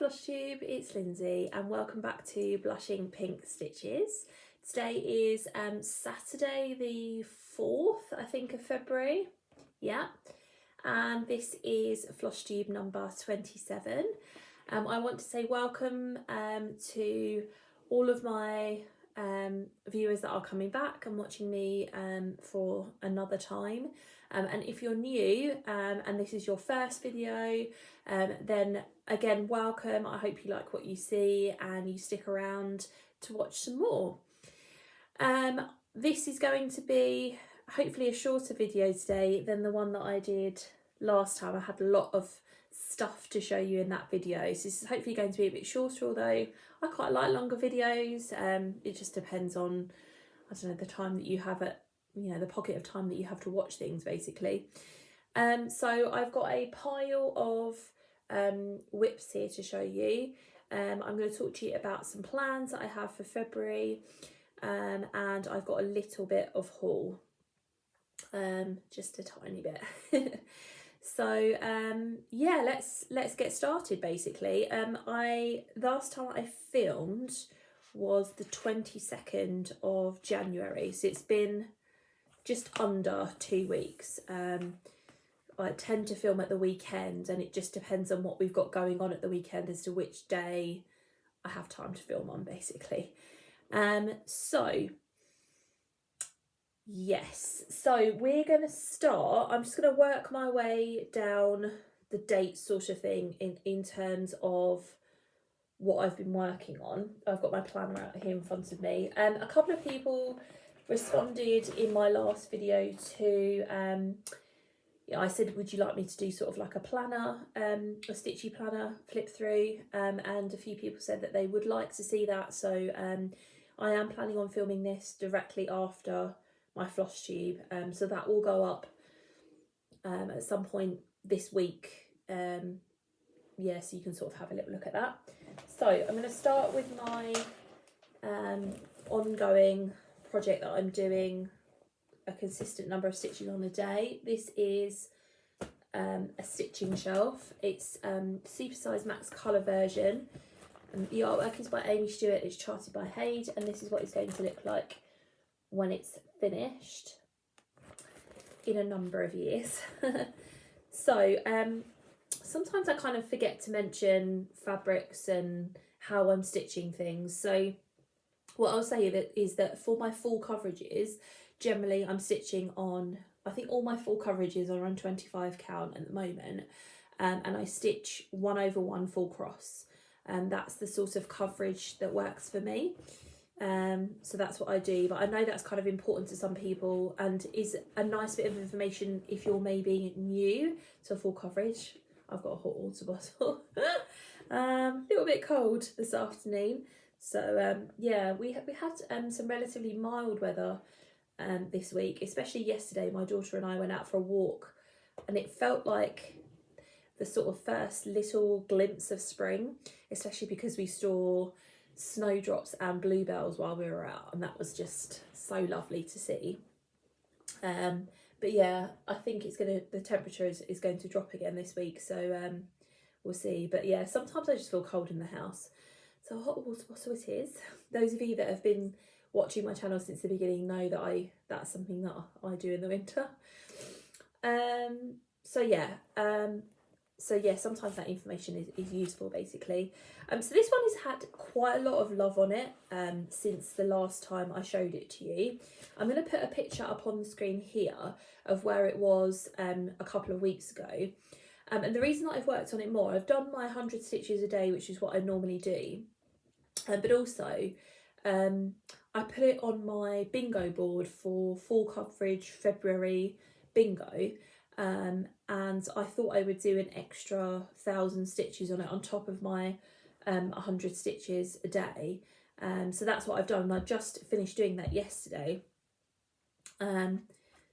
Flosstube, it's Lindsay and welcome back to Blushing Pink Stitches. Today is Saturday the 4th, I think, of February. Yeah, and this is Flosstube number 27. I want to say welcome to all of my viewers that are coming back and watching me for another time. And if you're new and this is your first video, then again, welcome. I hope you like what you see and you stick around to watch some more. This is going to be hopefully a shorter video today than the one that I did last time. I had a lot of stuff to show you in that video, so this is hopefully going to be a bit shorter, although I quite like longer videos. It just depends on, I don't know, the time that you have at, you know, the pocket of time that you have to watch things basically. So I've got a pile of whips here to show you. I'm going to talk to you about some plans that I have for February, and I've got a little bit of haul, just a tiny bit. So yeah, let's get started basically. Last time I filmed was the 22nd of January, so it's been just under 2 weeks. I tend to film at the weekend, and it just depends on what we've got going on at the weekend as to which day I have time to film on basically. So yes, so we're going to start. I'm just going to work my way down the date sort of thing in terms of what I've been working on. I've got my planner out here in front of me. A couple of people responded in my last video to, I said, would you like me to do sort of like a planner, a stitchy planner flip through, and a few people said that they would like to see that. So I am planning on filming this directly after my Flosstube, so that will go up at some point this week. Yeah, so you can sort of have a little look at that. So I'm going to start with my ongoing project that I'm doing a consistent number of stitches on a day. This is a stitching shelf. It's Super Size Max colour version. The artwork is by Amy Stewart, it's charted by Haid, and this is what it's going to look like when it's finished in a number of years. So sometimes I kind of forget to mention fabrics and how I'm stitching things. So what I'll say is that for my full coverages, generally I'm stitching on, I think all my full coverages are on 25 count at the moment, and I stitch 1/1 full cross, and that's the sort of coverage that works for me. So that's what I do, but I know that's kind of important to some people and is a nice bit of information if you're maybe new to full coverage. I've got a hot water bottle. A little bit cold this afternoon. So yeah, we had some relatively mild weather this week, especially yesterday. My daughter and I went out for a walk, and it felt like the sort of first little glimpse of spring, especially because we saw snowdrops and bluebells while we were out, and that was just so lovely to see. But yeah, I think the temperature is going to drop again this week, so we'll see. But yeah, sometimes I just feel cold in the house, so a hot water bottle it is. Those of you that have been watching my channel since the beginning know that that's something that I do in the winter. So yeah, sometimes that information is useful basically. So this one has had quite a lot of love on it since the last time I showed it to you. I'm going to put a picture up on the screen here of where it was a couple of weeks ago. And the reason that I've worked on it more, I've done my 100 stitches a day, which is what I normally do. But also I put it on my bingo board for full coverage February bingo. And I thought I would do an extra 1,000 stitches on it on top of my 100 stitches a day. So that's what I've done, and I just finished doing that yesterday.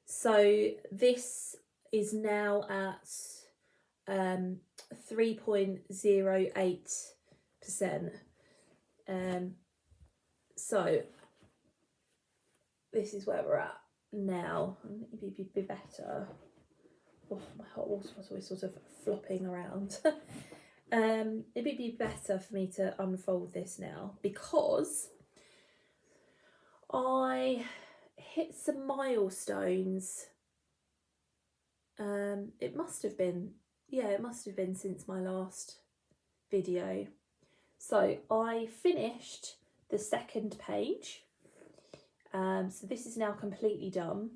So this is now at 3.08%. So this is where we're at now. Maybe be better. Oh, my hot water bottle is sort of flopping around. It would be better for me to unfold this now because I hit some milestones. It must have been since my last video. So I finished the second page. So this is now completely done.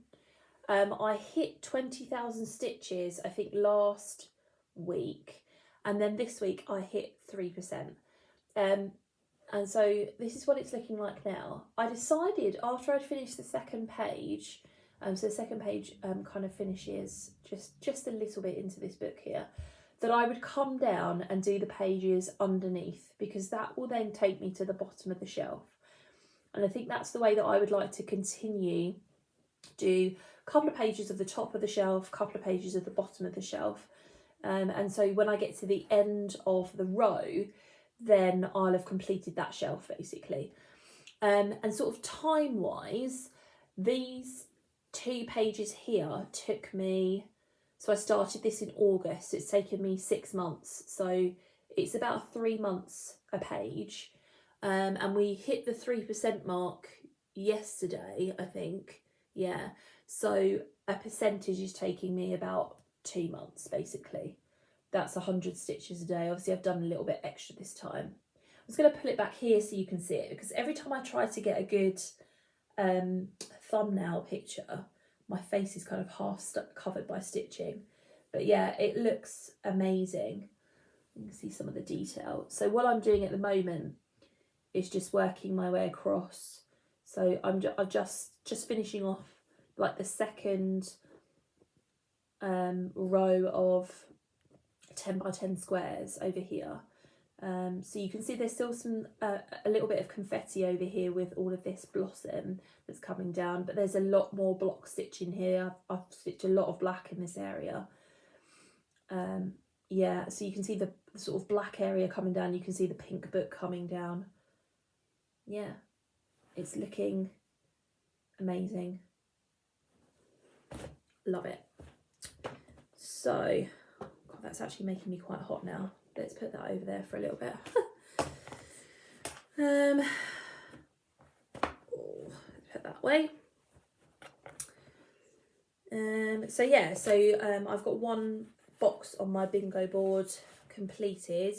I hit 20,000 stitches, I think, last week, and then this week I hit 3%. And so this is what it's looking like now. I decided after I'd finished the second page, so the second page kind of finishes just a little bit into this book here, that I would come down and do the pages underneath, because that will then take me to the bottom of the shelf. And I think that's the way that I would like to continue. Do a couple of pages of the top of the shelf, a couple of pages of the bottom of the shelf. And so when I get to the end of the row, then I'll have completed that shelf basically. And sort of time-wise, these 2 pages here took me, so I started this in August, it's taken me 6 months, so it's about 3 months a page. And we hit the 3% mark yesterday, I think. Yeah, so a percentage is taking me about 2 months basically. That's 100 stitches a day. Obviously I've done a little bit extra this time. I'm just going to pull it back here so you can see it, because every time I try to get a good thumbnail picture, my face is kind of half covered by stitching. But yeah, it looks amazing. You can see some of the detail. So what I'm doing at the moment is just working my way across. So I'm just finishing off like the second row of 10 by 10 squares over here. So you can see there's still some a little bit of confetti over here with all of this blossom that's coming down, but there's a lot more block stitching here. I've stitched a lot of black in this area. Yeah, so you can see the sort of black area coming down, you can see the pink book coming down. Yeah, it's looking amazing. Love it. So, God, that's actually making me quite hot now. Let's put that over there for a little bit. Put that way. So yeah, so I've got one box on my bingo board completed,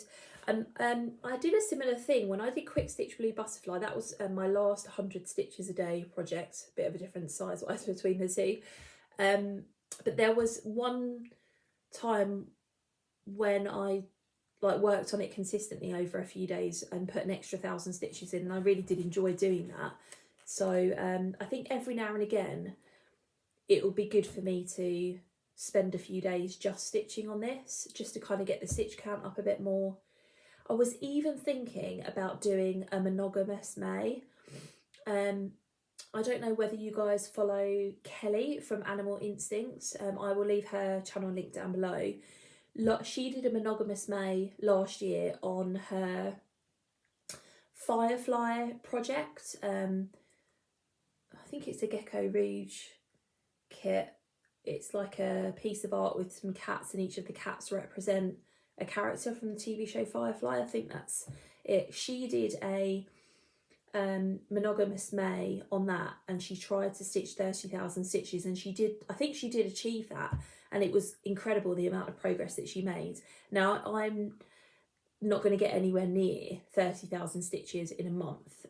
and I did a similar thing when I did Quick Stitch Blue Butterfly. That was my last 100 stitches a day project. Bit of a different size wise between the two, but there was one time when I worked on it consistently over a few days and put an extra 1,000 stitches in, and I really did enjoy doing that. So I think every now and again it will be good for me to spend a few days just stitching on this, just to kind of get the stitch count up a bit more. I was even thinking about doing a monogamous May. I don't know whether you guys follow Kelly from Animal Instincts. I will leave her channel link down below. She did a monogamous May last year on her Firefly project. I think it's a Gecko Rouge kit. It's like a piece of art with some cats, and each of the cats represent a character from the TV show Firefly. I think that's it. She did a monogamous May on that, and she tried to stitch 30,000 stitches, and I think she did achieve that, and it was incredible the amount of progress that she made. Now I'm not going to get anywhere near 30,000 stitches in a month.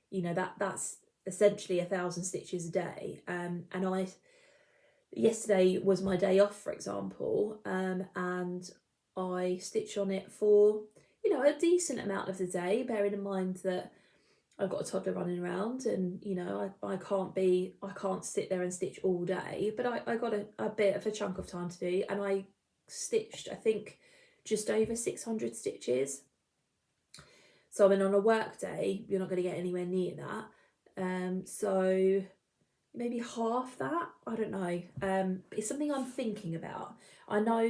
You know, that's essentially 1,000 stitches a day, and yesterday was my day off, for example, and I stitched on it for, you know, a decent amount of the day, bearing in mind that I've got a toddler running around, and you know, I can't sit there and stitch all day, but I got a bit of a chunk of time to do, and I stitched, I think, just over 600 stitches. So I mean, on a work day, you're not going to get anywhere near that. So maybe half that, I don't know. It's something I'm thinking about. I know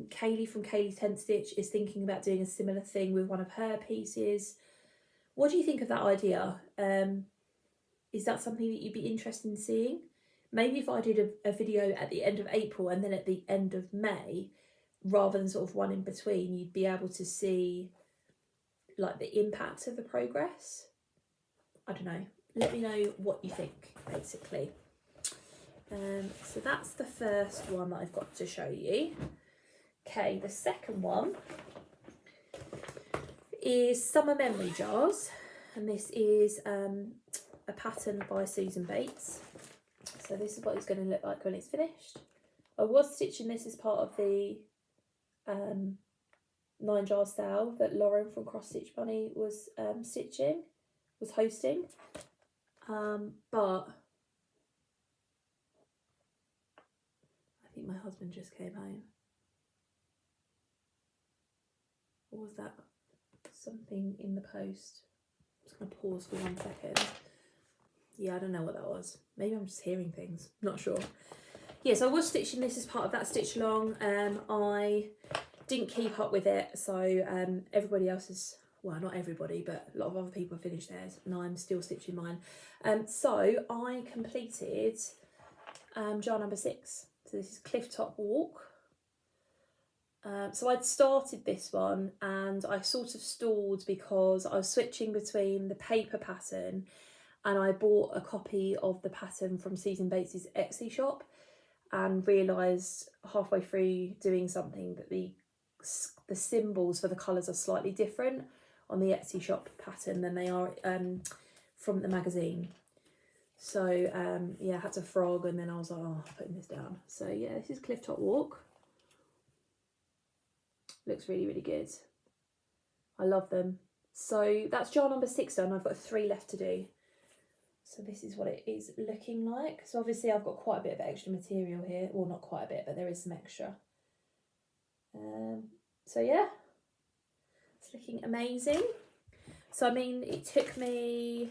Kaylee from Kaylee Tent Stitch is thinking about doing a similar thing with one of her pieces. What do you think of that idea? Is that something that you'd be interested in seeing? Maybe if I did a video at the end of April and then at the end of May, rather than sort of one in between, you'd be able to see like the impact of the progress. I don't know, let me know what you think basically. So that's the first one that I've got to show you. Okay, the second one is Summer Memory Jars, and this is a pattern by Susan Bates. So this is what it's going to look like when it's finished. I was stitching this as part of the 9 jar sale that Lauren from Cross Stitch Bunny was hosting, but I think my husband just came home. Or was that something in the post? I'm just going to pause for 1 second. Yeah, I don't know what that was. Maybe I'm just hearing things. Not sure. Yeah, so I was stitching this as part of that stitch along. I didn't keep up with it, so everybody else is, well, not everybody, but a lot of other people have finished theirs, and I'm still stitching mine. So I completed jar number 6. So this is Cliff Top Walk. So I'd started this one and I sort of stalled because I was switching between the paper pattern, and I bought a copy of the pattern from Susan Bates's Etsy shop and realised halfway through doing something that the symbols for the colours are slightly different on the Etsy shop pattern than they are from the magazine. So yeah, I had to frog, and then I was like, oh, I'm putting this down. So yeah, this is Cliff Top Walk. Looks really, really good. I love them. So that's jar number 6 done. I've got 3 left to do. So this is what it is looking like. So obviously I've got quite a bit of extra material here. Well, not quite a bit, but there is some extra. So yeah, it's looking amazing. So I mean, it took me,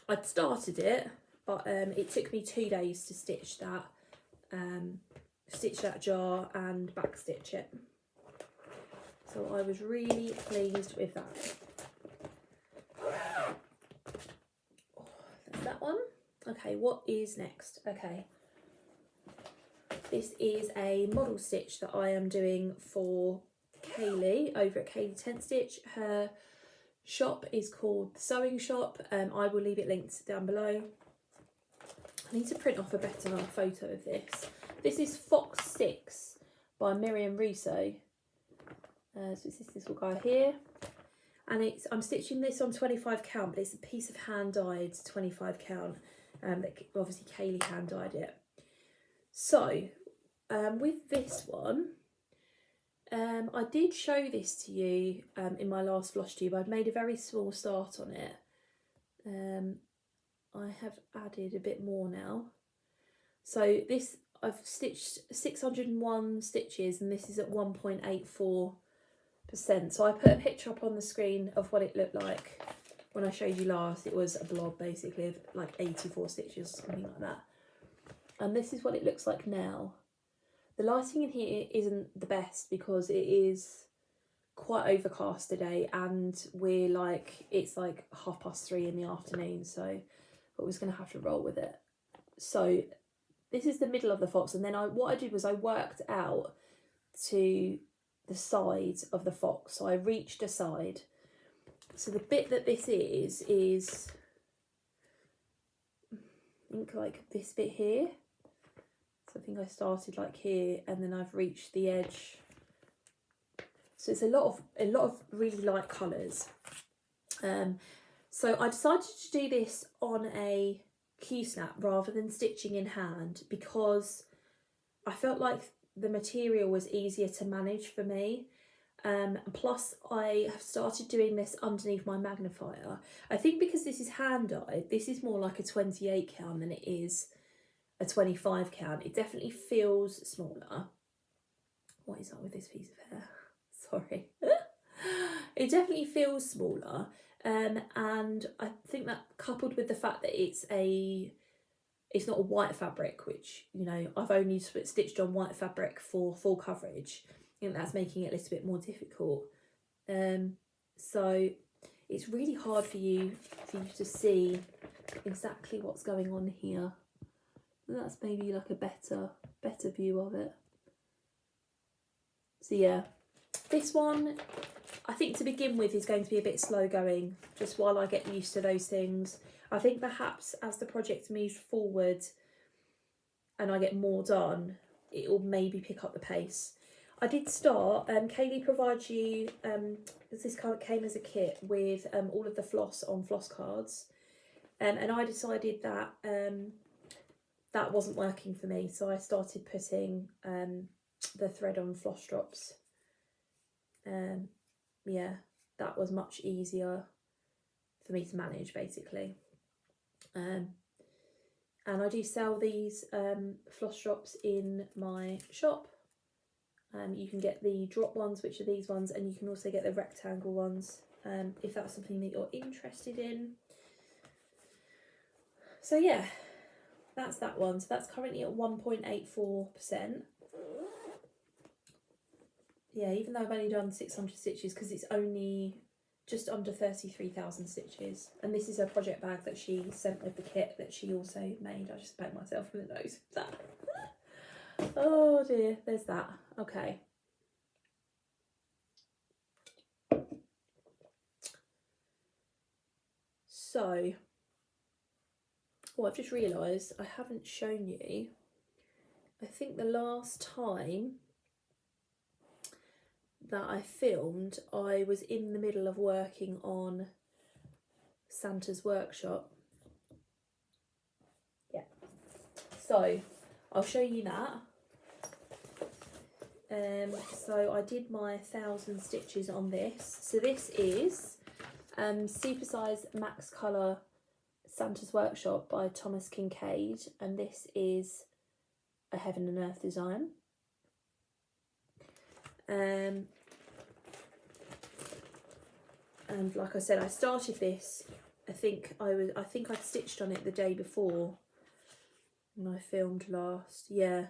I'd started it, but it took me 2 days to stitch that jar and back stitch it. So I was really pleased with that. That's that one. Okay, what is next? Okay, this is a model stitch that I am doing for Kaylee over at Kaylee Tent Stitch. Her shop is called The Sewing Shop. I will leave it linked down below. I need to print off a better photo of this. This is Fox 6 by Miriam Russo. So it's this little guy here, and I'm stitching this on 25 count, but it's a piece of hand dyed 25 count. That obviously Kaylee hand dyed it. So with this one, I did show this to you in my last Flosstube. I'd made a very small start on it. I have added a bit more now. So this, I've stitched 601 stitches, and this is at 1.84%. So I put a picture up on the screen of what it looked like when I showed you last. It was a blob basically of like 84 stitches, something like that. And this is what it looks like now. The lighting in here isn't the best because it is quite overcast today, and it's like 3:30 in the afternoon, so I was going to have to roll with it. So this is the middle of the fox, and then what I did was I worked out to the sides of the fox. So I reached a side. So the bit that this is I think like this bit here. So I think I started like here, and then I've reached the edge. So it's a lot of really light colours. So I decided to do this on a Q-snap rather than stitching in hand, because I felt like the material was easier to manage for me. Plus I have started doing this underneath my magnifier. I think because this is hand dyed, this is more like a 28 count than it is a 25 count. It definitely feels smaller. What is up with this piece of hair? Sorry. It definitely feels smaller, and I think that coupled with the fact that it's not a white fabric, which, you know, I've only stitched on white fabric for full coverage, I think that's making it a little bit more difficult. So it's really hard for you to see exactly what's going on here. That's maybe like a better view of it. So yeah, this one I think to begin with is going to be a bit slow going, just while I get used to those things. I think perhaps as the project moves forward and I get more done, it will maybe pick up the pace. I did start, Kaylee provides you, this card came as a kit with all of the floss on floss cards. And I decided that that wasn't working for me, so I started putting the thread on floss drops. Yeah, that was much easier for me to manage, basically. And I do sell these floss drops in my shop. You can get the drop ones, which are these ones, and you can also get the rectangle ones if that's something that you're interested in. So yeah, that's that one. So that's currently at 1.84%. Yeah, even though I've only done 600 stitches, because it's only just under 33,000 stitches. And this is a project bag that she sent with the kit that she also made. I just banged myself in the nose with that. Oh dear, there's that. Okay. So, I've just realised I haven't shown you. I think the last time that I filmed, I was in the middle of working on Santa's workshop. Yeah. So, I'll show you that. So I did my 1,000 stitches on this. So this is Supersize Max Colour Santa's Workshop by Thomas Kincaid, and this is a Heaven and Earth design. And like I said, I started this. I think I stitched on it the day before when I filmed last. Yeah.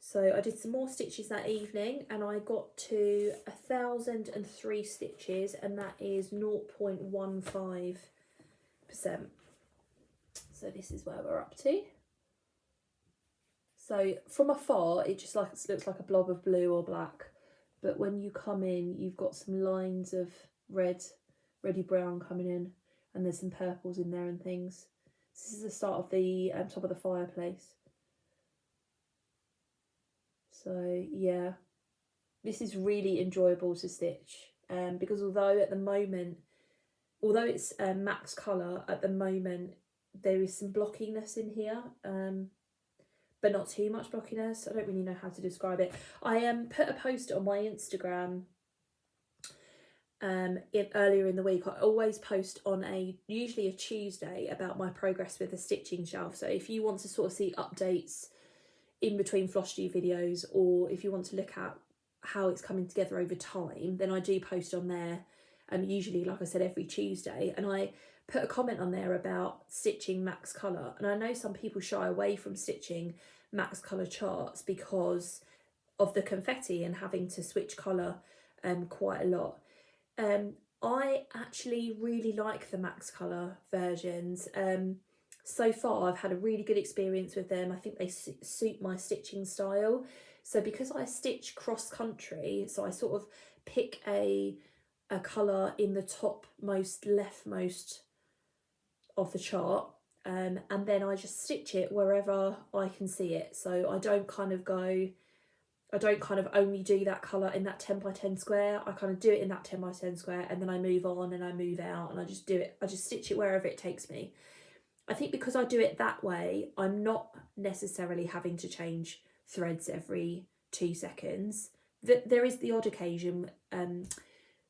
So I did some more stitches that evening, and I got to 1,003 stitches, and that is 0.15%. So this is where we're up to. So from afar, it just looks like a blob of blue or black, but when you come in, you've got some lines of reddy brown coming in, and there's some purples in there and things. This is the start of the top of the fireplace. So yeah, this is really enjoyable to stitch, because although it's max colour at the moment, there is some blockiness in here, but not too much blockiness. I don't really know how to describe it. I put a post on my Instagram earlier in the week. I always post on usually a Tuesday about my progress with the stitching shelf. So if you want to sort of see updates in between Flosstube videos, or if you want to look at how it's coming together over time, then I do post on there, usually, like I said, every Tuesday. And I put a comment on there about stitching max colour, and I know some people shy away from stitching max colour charts because of the confetti and having to switch colour quite a lot. I actually really like the max colour versions. So far I've had a really good experience with them. I think they suit my stitching style. So because I stitch cross country, so I sort of pick a colour in the topmost leftmost of the chart, and then I just stitch it wherever I can see it. So I don't kind of only do that colour in that 10 by 10 square. I kind of do it in that 10 by 10 square, and then I move on and I move out, and I just stitch it wherever it takes me. I think because I do it that way, I'm not necessarily having to change threads every 2 seconds. There is the odd occasion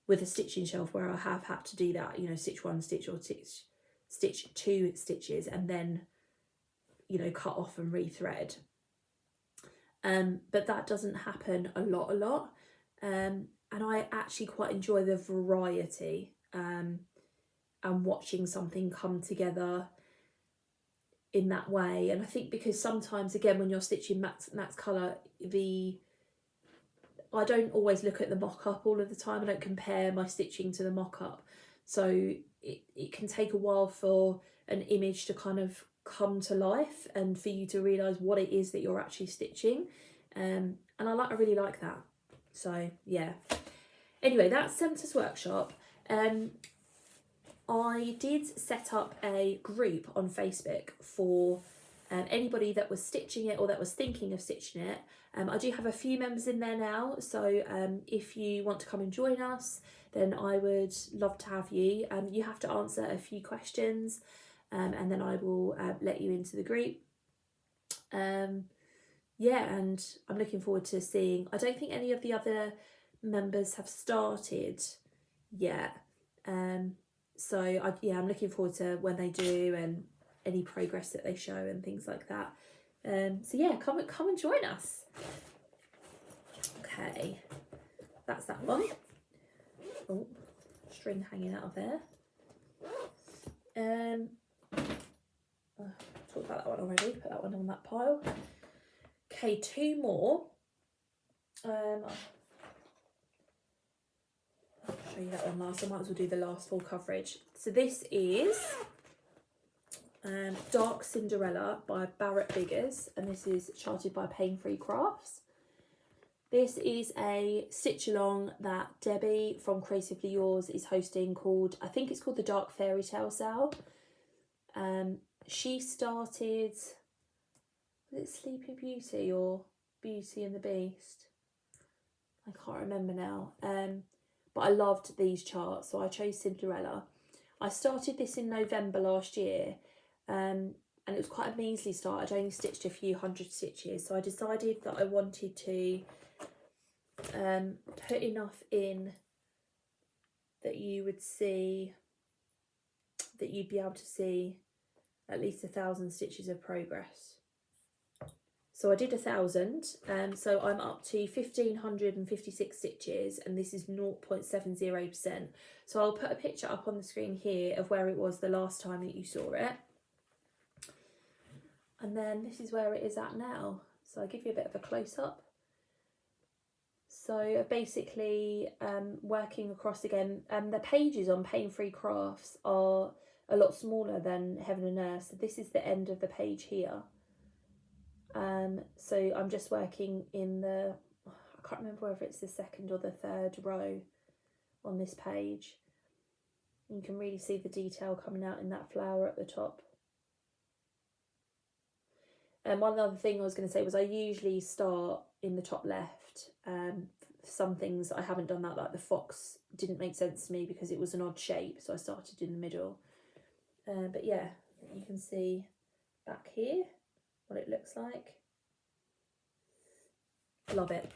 with a stitching shelf where I have had to do that, stitch 1 stitch or stitch 2 stitches and then, cut off and rethread. But that doesn't happen a lot. And I actually quite enjoy the variety and watching something come together in that way. And I think because sometimes, again, when you're stitching max colour, I don't always look at the mock-up all of the time. I don't compare my stitching to the mock-up. So it can take a while for an image to kind of come to life and for you to realise what it is that you're actually stitching. and I really like that. So yeah. Anyway, that's Centre's Workshop. I did set up a group on Facebook for anybody that was stitching it or that was thinking of stitching it. I do have a few members in there now, so if you want to come and join us, then I would love to have you. You have to answer a few questions, and then I will let you into the group. Yeah, and I'm looking forward to seeing. I don't think any of the other members have started yet. So I'm looking forward to when they do and any progress that they show and things like that. So yeah, come and join us. Okay, that's that one. Oh, string hanging out of there. Talked about that one already. Put that one on that pile. Okay, two more. I'll show you that one last. I might as well do the last full coverage. So this is Dark Cinderella by Barrett Biggers, and this is charted by Pain Free Crafts. This is a stitch along that Debbie from Creatively Yours is hosting called, I think it's called the Dark Fairy Tale Sale. She started, was it Sleeping Beauty or Beauty and the Beast? I can't remember now. But I loved these charts, so I chose Cinderella. I started this in November last year, and it was quite a measly start. I'd only stitched a few hundred stitches, so I decided that I wanted to put enough in that you would see, that you'd be able to see at least 1,000 stitches of progress. So I did 1,000, so I'm up to 1,556 stitches, and this is 0.70%. So I'll put a picture up on the screen here of where it was the last time that you saw it. And then this is where it is at now. So I'll give you a bit of a close-up. So basically working across again, the pages on Pain Free Crafts are a lot smaller than Heaven and Earth. So this is the end of the page here. So I'm just working in the, I can't remember whether it's the second or the third row on this page. You can really see the detail coming out in that flower at the top. And one other thing I was going to say was I usually start in the top left. Some things I haven't done that, like the fox didn't make sense to me because it was an odd shape, so I started in the middle. But yeah, you can see back here what it looks like. Love it.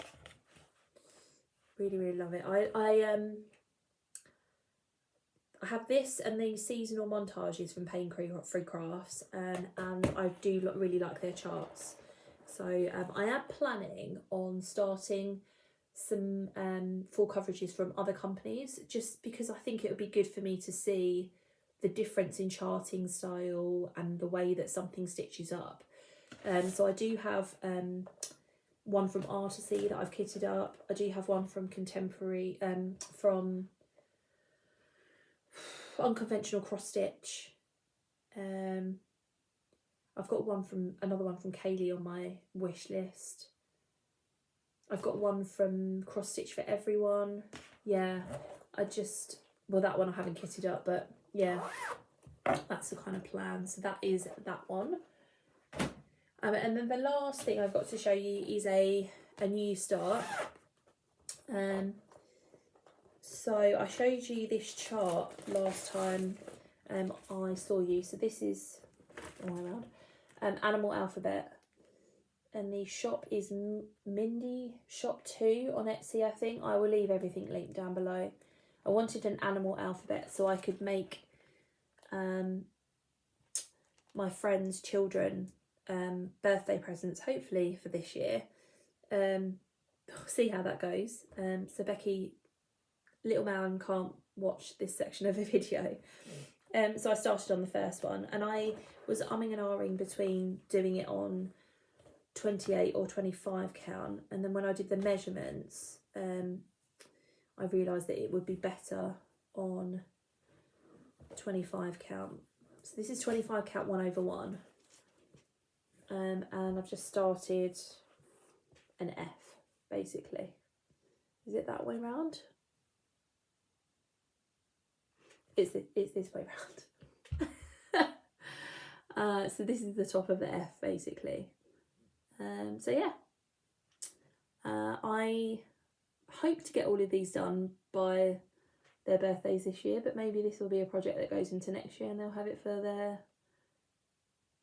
Really, really love it. I have this and the seasonal montages from Pain Free Crafts, and I do really like their charts. So I am planning on starting some full coverages from other companies, just because I think it would be good for me to see the difference in charting style and the way that something stitches up. So I do have one from Artisy that I've kitted up. I do have one from Contemporary, from Unconventional Cross Stitch. I've got another one from Kayla on my wish list. I've got one from Cross Stitch for Everyone. Yeah, well, that one I haven't kitted up, but yeah, that's the kind of plan. So that is that one. And then the last thing I've got to show you is a new start. So I showed you this chart last time I saw you. So this is all the way around. Animal Alphabet. And the shop is Mindy Shop 2 on Etsy, I think. I will leave everything linked down below. I wanted an animal alphabet so I could make my friends' children birthday presents, hopefully for this year. See how that goes. So Becky, little man, can't watch this section of the video. So I started on the first one, and I was umming and ahhing between doing it on 28 or 25 count, and then when I did the measurements, I realised that it would be better on 25 count. So this is 25 count 1/1, and I've just started an F, basically. Is it that way round? It's this way round. So this is the top of the F, basically. So yeah, I hope to get all of these done by their birthdays this year, but maybe this will be a project that goes into next year and they'll have it for their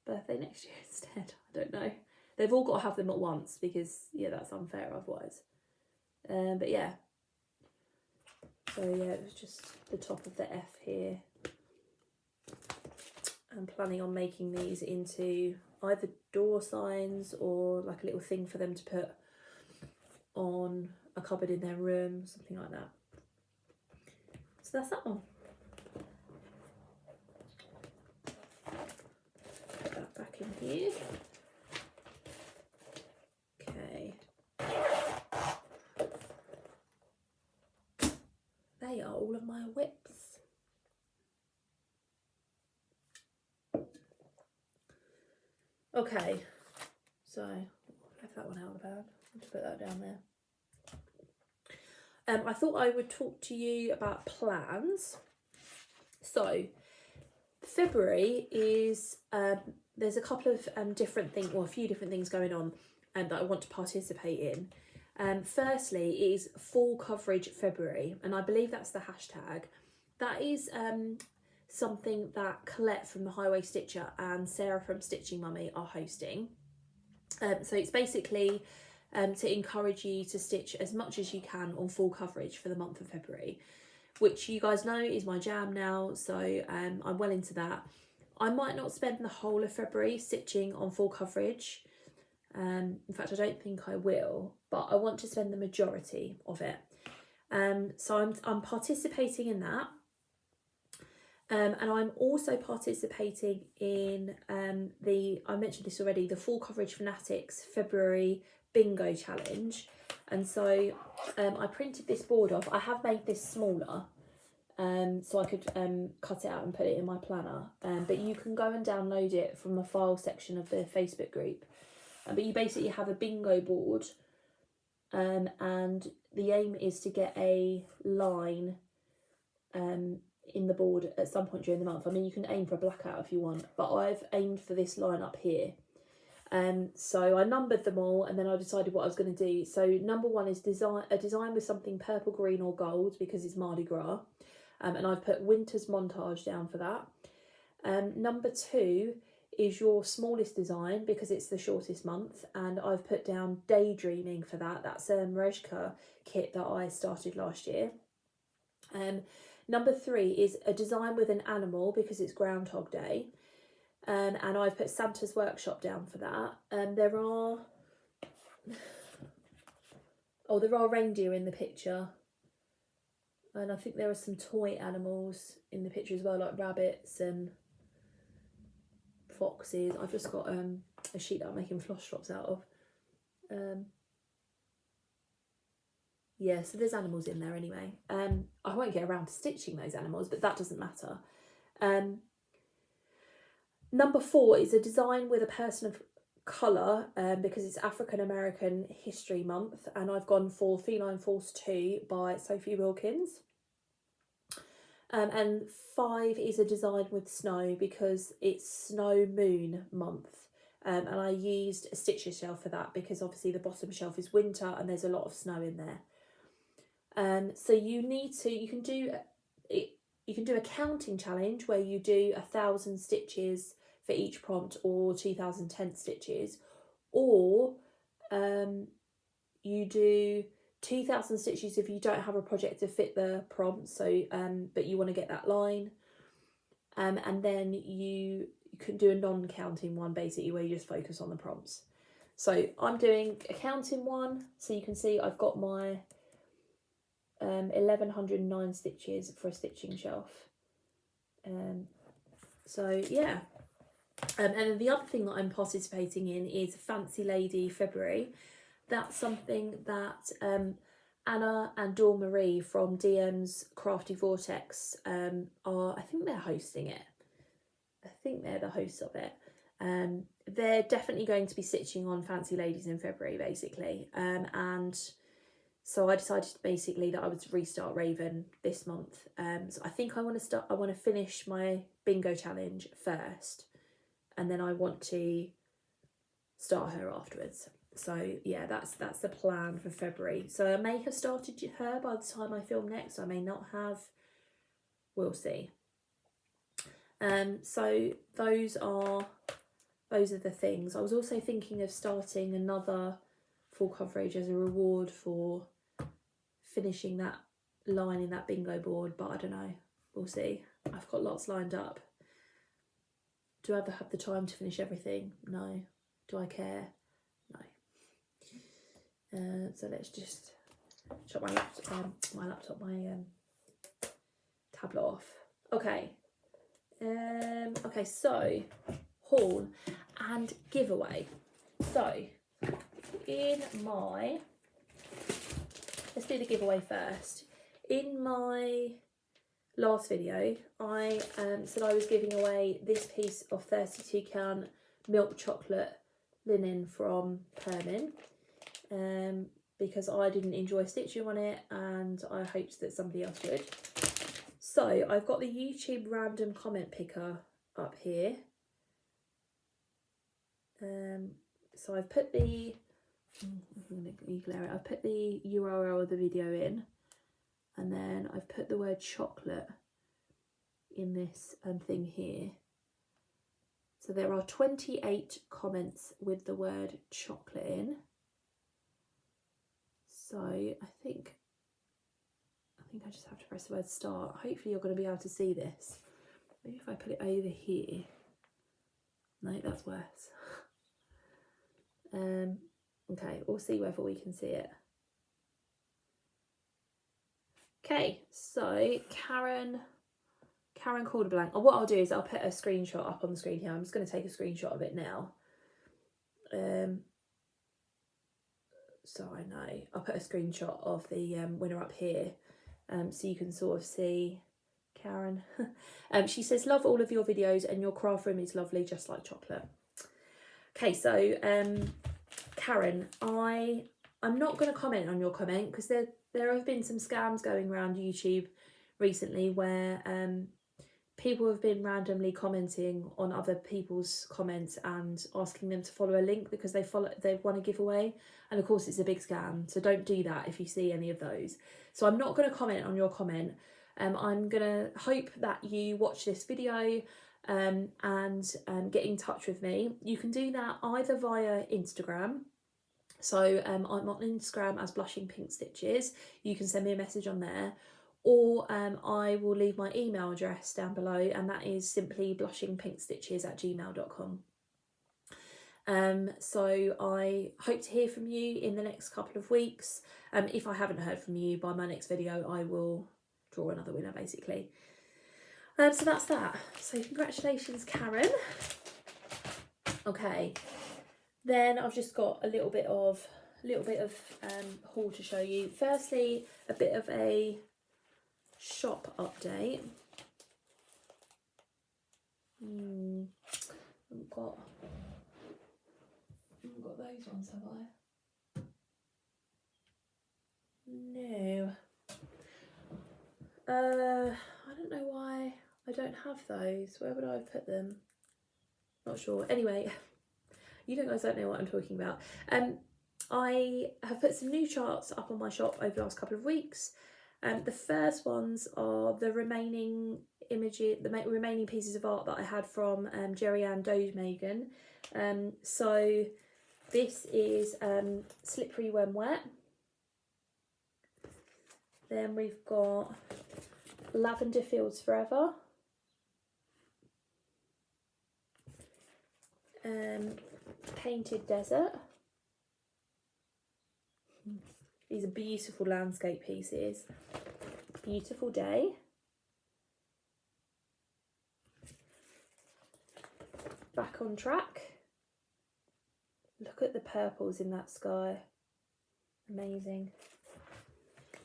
birthday next year instead. I don't know. They've all got to have them at once because, yeah, that's unfair otherwise. But yeah. So yeah, it was just the top of the F here. I'm planning on making these into either door signs or like a little thing for them to put on a cupboard in their room, something like that. So that's that one. Put that back in here. Okay. They are all of my whips. Okay, so left that one out of the bag. I'll put that down there. I thought I would talk to you about plans. So February is there's a couple of different things, or a few different things going on that I want to participate in. Firstly is Full Coverage February, and I believe that's the hashtag. That is something that Colette from the Highway Stitcher and Sarah from Stitching Mummy are hosting. So it's basically to encourage you to stitch as much as you can on full coverage for the month of February, which you guys know is my jam now, so I'm well into that. I might not spend the whole of February stitching on full coverage. In fact, I don't think I will, but I want to spend the majority of it. So I'm participating in that. And I'm also participating in I mentioned this already, the Full Coverage Fanatics February Bingo Challenge. And so I printed this board off. I have made this smaller so I could cut it out and put it in my planner. But you can go and download it from the file section of the Facebook group. But you basically have a bingo board and the aim is to get a line in the board at some point during the month. I mean, you can aim for a blackout if you want, but I've aimed for this line up here. So I numbered them all and then I decided what I was going to do. So number one is a design with something purple, green or gold because it's Mardi Gras. And I've put Winter's Montage down for that. Number two is your smallest design because it's the shortest month, and I've put down Daydreaming for that. That's a Merejka kit that I started last year. Number three is a design with an animal because it's Groundhog Day. And I've put Santa's Workshop down for that. There are reindeer in the picture. And I think there are some toy animals in the picture as well, like rabbits and foxes. I've just got a sheet that I'm making floss drops out of. Yeah, so there's animals in there anyway. I won't get around to stitching those animals, but that doesn't matter. Number four is a design with a person of colour because it's African American History Month, and I've gone for Feline Force 2 by Sophie Wilkins. And five is a design with snow because it's Snow Moon Month. And I used a stitcher shelf for that because obviously the bottom shelf is winter and there's a lot of snow in there. So you can do a counting challenge where you do 1,000 stitches for each prompt or 2,010 stitches, or you do 2,000 stitches if you don't have a project to fit the prompt, so but you want to get that line, and then you can do a non-counting one basically where you just focus on the prompts. So I'm doing a counting one, so you can see I've got my 1,109 stitches for a stitching shelf. So yeah. And then the other thing that I'm participating in is Fancy Lady February. That's something that Anna and Dawn Marie from DM's Crafty Vortex I think they're hosting it. I think they're the hosts of it. They're definitely going to be stitching on Fancy Ladies in February, basically. And so I decided basically that I would restart Raven this month. So I think I want to finish my bingo challenge first, and then I want to start her afterwards. So yeah, that's the plan for February. So I may have started her by the time I film next. I may not have. We'll see. So those are the things. I was also thinking of starting another full coverage as a reward for finishing that line in that bingo board, but I don't know. We'll see. I've got lots lined up. Do I ever have the time to finish everything? No. Do I care? No. So let's just shut my tablet off. Okay. Okay, so haul and giveaway. So let's do the giveaway first. In my last video, I said I was giving away this piece of 32 count milk chocolate linen from Permin, because I didn't enjoy stitching on it and I hoped that somebody else would. So I've got the YouTube random comment picker up here. So I've put the I've put the URL of the video in, and then I've put the word chocolate in this thing here. So there are 28 comments with the word chocolate in. So I think I just have to press the word start. Hopefully you're going to be able to see this. Maybe if I put it over here. No, that's worse. Okay, we'll see whether we can see it. Okay, so Karen called a blank. Oh, what I'll do is I'll put a screenshot up on the screen here. I'm just going to take a screenshot of it now. So I know I'll put a screenshot of the winner up here, so you can sort of see Karen. She says, love all of your videos and your craft room is lovely, just like chocolate. Okay, so Karen, I'm not going to comment on your comment because there have been some scams going around YouTube recently where people have been randomly commenting on other people's comments and asking them to follow a link because they won a giveaway, and of course it's a big scam, so don't do that if you see any of those. So I'm not going to comment on your comment. I'm going to hope that you watch this video and get in touch with me. You can do that either via Instagram. So I'm on Instagram as Blushing Pink Stitches. You can send me a message on there, or I will leave my email address down below, and that is simply blushingpinkstitches@gmail.com. So I hope to hear from you in the next couple of weeks. If I haven't heard from you by my next video, I will draw another winner, basically. So that's that. So congratulations, Karen. Okay, then I've just got a little bit of haul to show you. Firstly, a bit of a shop update. I've got those ones, have I? No. I don't know why I don't have those. Where would I have put them? Not sure. Anyway, you guys don't know what I'm talking about. I have put some new charts up on my shop over the last couple of weeks. The first ones are the remaining images, the remaining pieces of art that I had from Jerry Ann Domegan. So this is Slippery When Wet. Then we've got Lavender Fields Forever. Painted Desert. These are beautiful landscape pieces. Beautiful Day. Back on Track. Look at the purples in that sky. Amazing.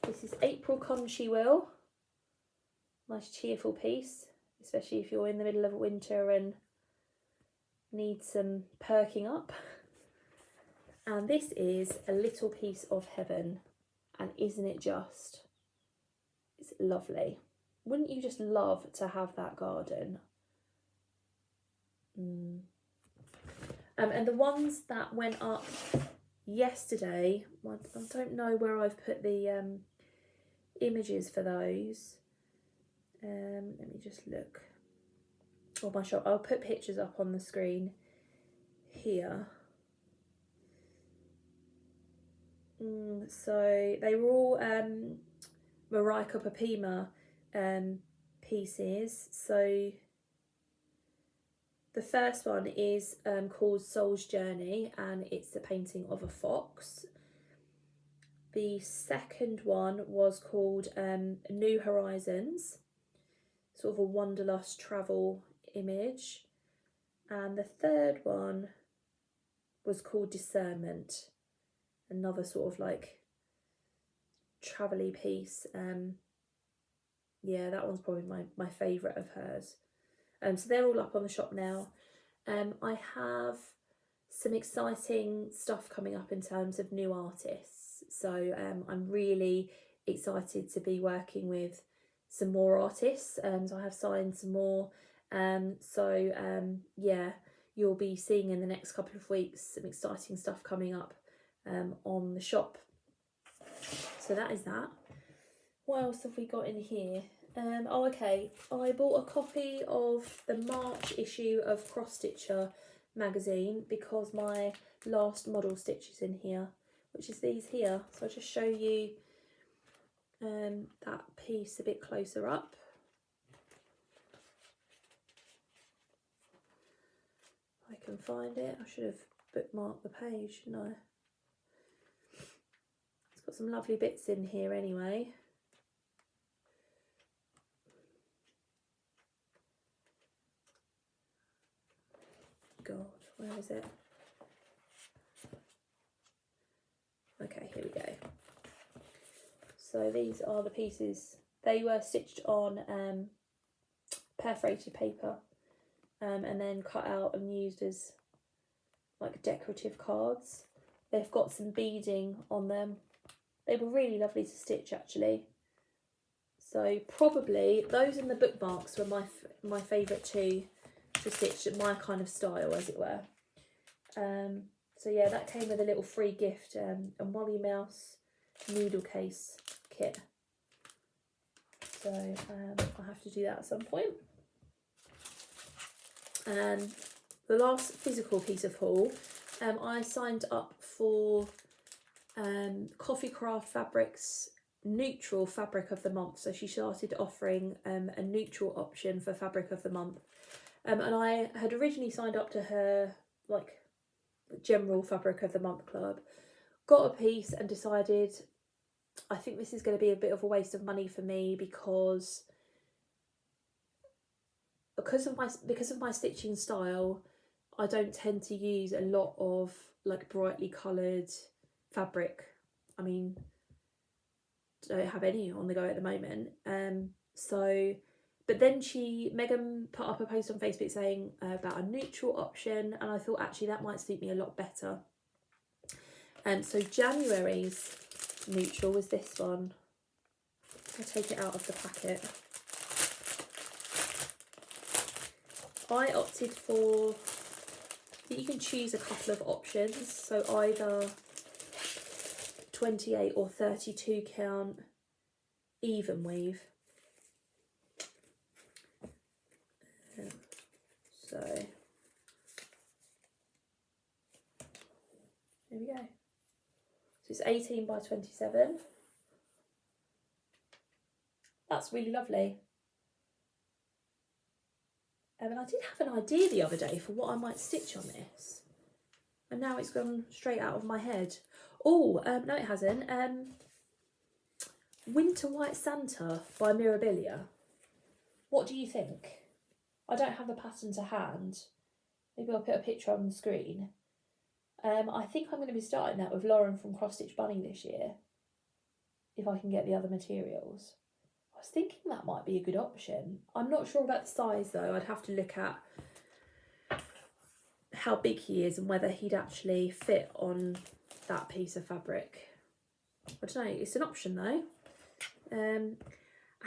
This is April Come She Will. Nice cheerful piece, especially if you're in the middle of winter and needs some perking up. And this is A Little Piece of Heaven. And isn't it just? It's lovely. Wouldn't you just love to have that garden? And the ones that went up yesterday, I don't know where I've put the images for those. Let me just look. Oh, my shop. I'll put pictures up on the screen here. So they were all Marica Papima pieces. So the first one is called Soul's Journey, and it's a painting of a fox. The second one was called New Horizons, sort of a wanderlust travel image. And the third one was called Discernment, another sort of like travel-y piece. Yeah, that one's probably my favourite of hers. So they're all up on the shop now. I have some exciting stuff coming up in terms of new artists. So I'm really excited to be working with some more artists. So I have signed some more. Yeah, you'll be seeing in the next couple of weeks some exciting stuff coming up on the shop. So that is that. What else have we got in here? Oh, okay. I bought a copy of the March issue of Cross Stitcher magazine because my last model stitch is in here, which is these here. So I'll just show you that piece a bit closer up. I can find it. I should have bookmarked the page, shouldn't I? It's got some lovely bits in here anyway. God, where is it? Okay, here we go. So these are the pieces. They were stitched on perforated paper and then cut out and used as like decorative cards. They've got some beading on them. They were really lovely to stitch actually. So probably those and the bookmarks were my favourite two to stitch, my kind of style as it were. So yeah, that came with a little free gift, a Molly Mouse needle case kit. So I'll have to do that at some point. And the last physical piece of haul, I signed up for Coffee Craft Fabrics neutral fabric of the month. So she started offering a neutral option for fabric of the month. And I had originally signed up to her like general fabric of the month club, got a piece and decided I think this is going to be a bit of a waste of money for me because of my stitching style, I don't tend to use a lot of like brightly coloured fabric. I mean, don't have any on the go at the moment. But then Megan put up a post on Facebook saying about a neutral option, and I thought actually that might suit me a lot better. So January's neutral was this one. I'll take it out of the packet. I opted for, you can choose a couple of options, so either 28 or 32 count even weave. So there we go. So it's 18 by 27. That's really lovely. And I did have an idea the other day for what I might stitch on this, and now it's gone straight out of my head. Oh, no it hasn't. Winter White Santa by Mirabilia. What do you think? I don't have the pattern to hand. Maybe I'll put a picture on the screen. I think I'm going to be starting that with Lauren from Cross Stitch Bunny this year, if I can get the other materials. I was thinking that might be a good option. I'm not sure about the size though. I'd have to look at how big he is and whether he'd actually fit on that piece of fabric. I don't know, it's an option though. And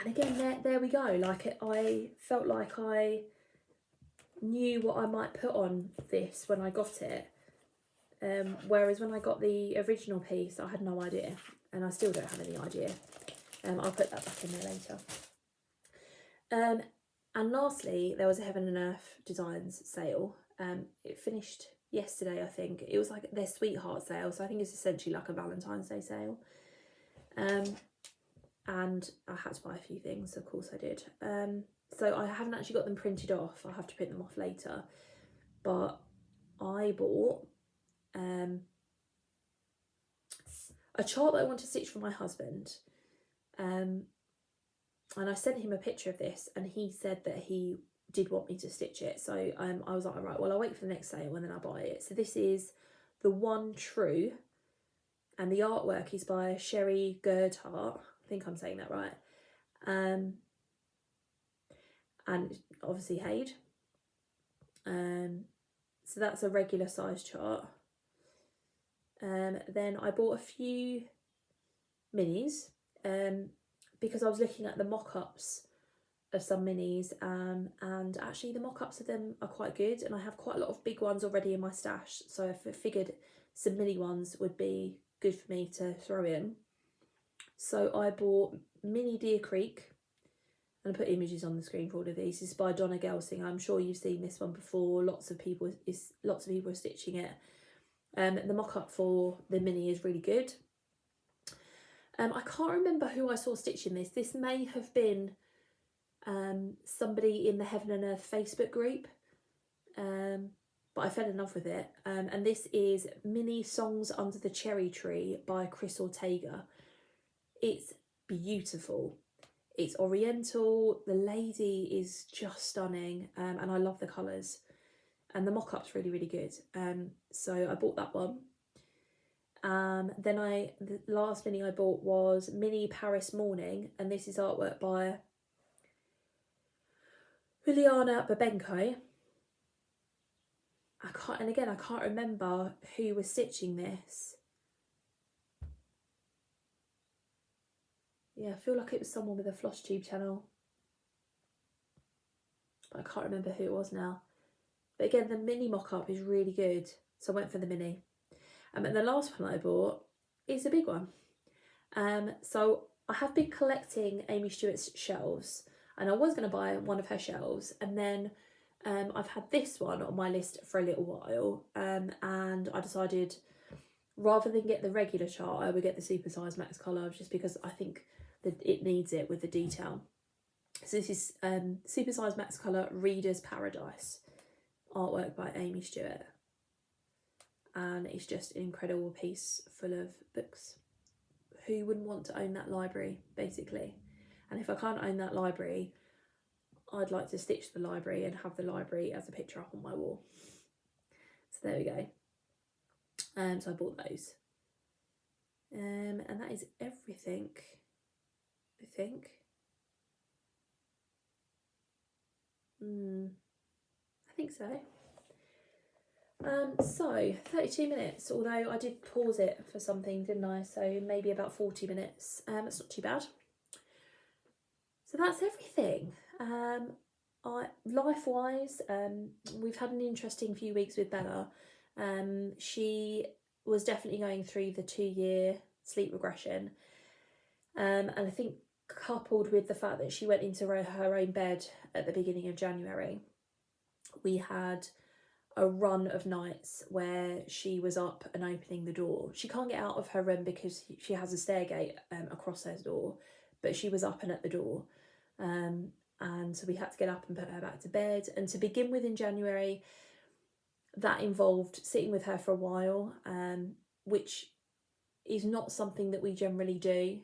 again, there we go. Like, I felt like I knew what I might put on this when I got it. Whereas when I got the original piece, I had no idea, and I still don't have any idea. I'll put that back in there later. And lastly, there was a Heaven and Earth Designs sale. It finished yesterday, I think. It was like their sweetheart sale, so I think it's essentially like a Valentine's Day sale. And I had to buy a few things, of course I did. So I haven't actually got them printed off. I'll have to print them off later. But I bought a chart that I want to stitch for my husband. And I sent him a picture of this, and he said that he did want me to stitch it. So I was like, all right, well, I'll wait for the next sale and then I'll buy it. So this is the One True, and the artwork is by Sherry Girdhart. I think I'm saying that right. And obviously Haid. So that's a regular size chart. Then I bought a few minis because I was looking at the mock-ups of some minis, and actually the mock-ups of them are quite good, and I have quite a lot of big ones already in my stash, so I figured some mini ones would be good for me to throw in. So I bought Mini Deer Creek, and I put images on the screen for all of these. This is by Donna Gelsing. I'm sure you've seen this one before. Lots of people are stitching it. The mock-up for the mini is really good. I can't remember who I saw stitching this. This may have been somebody in the Heaven and Earth Facebook group, but I fell in love with it. And this is Mini Songs Under the Cherry Tree by Chris Ortega. It's beautiful. It's oriental. The lady is just stunning, and I love the colours. And the mock-up's really, really good. So I bought that one. Then the last mini I bought was Mini Paris Morning, and this is artwork by Juliana Babenko. I can't remember who was stitching this. Yeah, I feel like it was someone with a Flosstube channel, but I can't remember who it was now. But again, the mini mock-up is really good, so I went for the mini. And the last one I bought is a big one. So I have been collecting Amy Stewart's shelves, and I was going to buy one of her shelves, and then I've had this one on my list for a little while, and I decided rather than get the regular chart, I would get the Super Size Max Colour, just because I think that it needs it with the detail. So this is Super Size Max Colour Reader's Paradise, artwork by Amy Stewart, and it's just an incredible piece full of books. Who wouldn't want to own that library, basically? And if I can't own that library, I'd like to stitch the library and have the library as a picture up on my wall. So there we go. So I bought those, and that is everything, I think. I think so. So 32 minutes, although I did pause it for something, didn't I? So maybe about 40 minutes. It's not too bad. So that's everything. Life-wise, we've had an interesting few weeks with Bella. She was definitely going through the 2-year sleep regression. And I think coupled with the fact that she went into her own bed at the beginning of January, we had a run of nights where she was up and opening the door. She can't get out of her room because she has a stair gate across her door, but she was up and at the door. And so we had to get up and put her back to bed. And to begin with in January, that involved sitting with her for a while, which is not something that we generally do.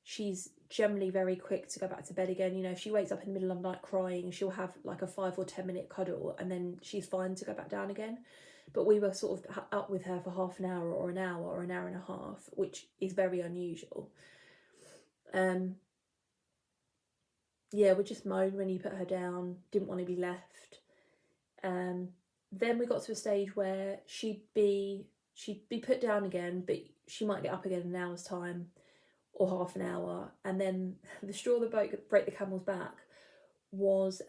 She's generally very quick to go back to bed again. You know, if she wakes up in the middle of the night crying, she'll have like a 5 or 10 minute cuddle and then she's fine to go back down again. But we were sort of up with her for half an hour or an hour and a half, which is very unusual. Yeah, would just moan when you put her down, didn't want to be left. then we got to a stage where she'd be put down again, but she might get up again in an hour's time or half an hour. And then the straw that broke the camel's back was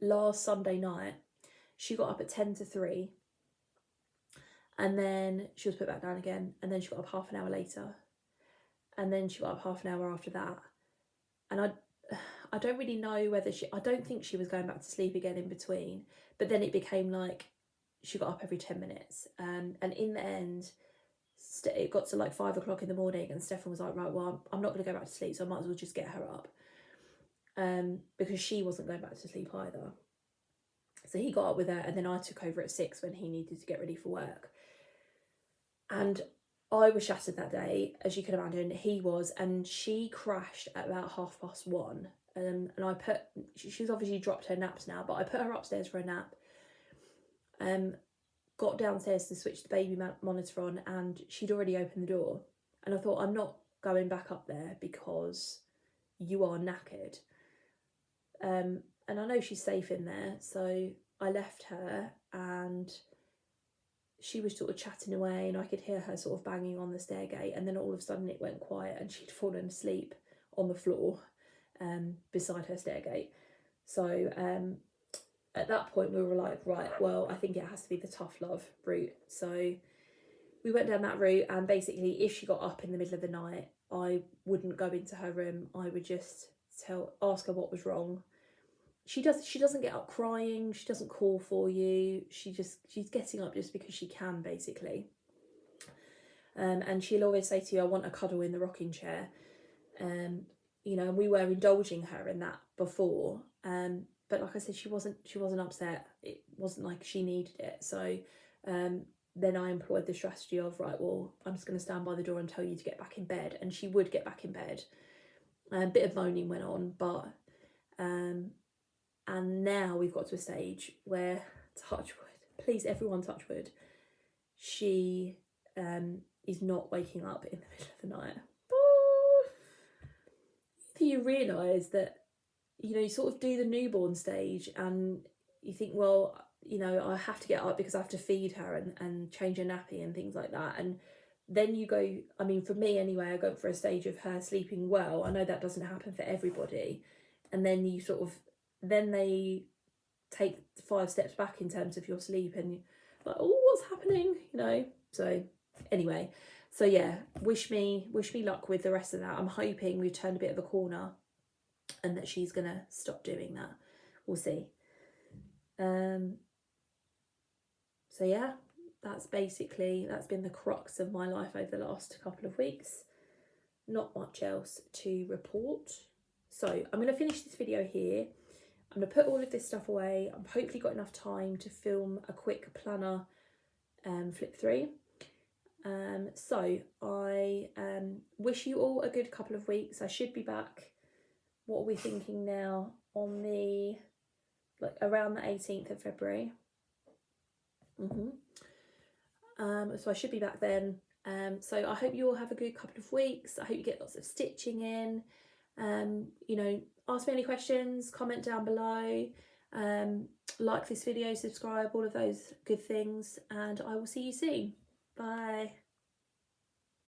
last Sunday night. She got up at 10 to 3, and then she was put back down again, and then she got up half an hour later, and then she got up half an hour after that. And I don't really know whether I don't think she was going back to sleep again in between, but then it became like she got up every 10 minutes. And in the end, it got to like 5 o'clock in the morning, and Stefan was like, right, well, I'm not going to go back to sleep, so I might as well just get her up. Because she wasn't going back to sleep either. So he got up with her, and then I took over at 6 when he needed to get ready for work. And I was shattered that day, as you can imagine. He was, and she crashed at about 1:30. And she's obviously dropped her naps now, but I put her upstairs for a nap. Got downstairs to switch the baby monitor on, and she'd already opened the door. And I thought, I'm not going back up there because you are knackered. And I know she's safe in there, so I left her, and she was sort of chatting away, and I could hear her sort of banging on the stairgate, and then all of a sudden it went quiet, and she'd fallen asleep on the floor beside her stairgate. So at that point we were like, right, well, I think it has to be the tough love route. So we went down that route, and basically if she got up in the middle of the night, I wouldn't go into her room. I would just ask her what was wrong. She doesn't get up crying, she doesn't call for you, she's getting up just because she can, basically. And she'll always say to you, I want a cuddle in the rocking chair. You know, and we were indulging her in that before. But like I said, she wasn't upset. It wasn't like she needed it. So then I employed the strategy of, right, well, I'm just going to stand by the door and tell you to get back in bed. And she would get back in bed. A bit of moaning went on, but and now we've got to a stage where, touch wood, please everyone touch wood, she is not waking up in the middle of the night. You realise that, you know, you sort of do the newborn stage and you think, well, you know, I have to get up because I have to feed her and change her nappy and things like that. And then you go, I mean, for me anyway, I go for a stage of her sleeping well. I know that doesn't happen for everybody. And then you sort of, then they take 5 steps back in terms of your sleep, and you're like, oh, what's happening, you know? So anyway, so yeah, wish me luck with the rest of that. I'm hoping we've turned a bit of a corner and that she's gonna stop doing that. We'll see. So yeah, that's been the crux of my life over the last couple of weeks. Not much else to report. So I'm going to finish this video here. I'm going to put all of this stuff away. I've hopefully got enough time to film a quick planner flip through. So I wish you all a good couple of weeks. I should be back, what are we thinking now, on the, like, around the 18th of February. So I should be back then. So I hope you all have a good couple of weeks. I hope you get lots of stitching in. You know, ask me any questions, comment down below, like this video, subscribe, all of those good things, and I will see you soon. Bye.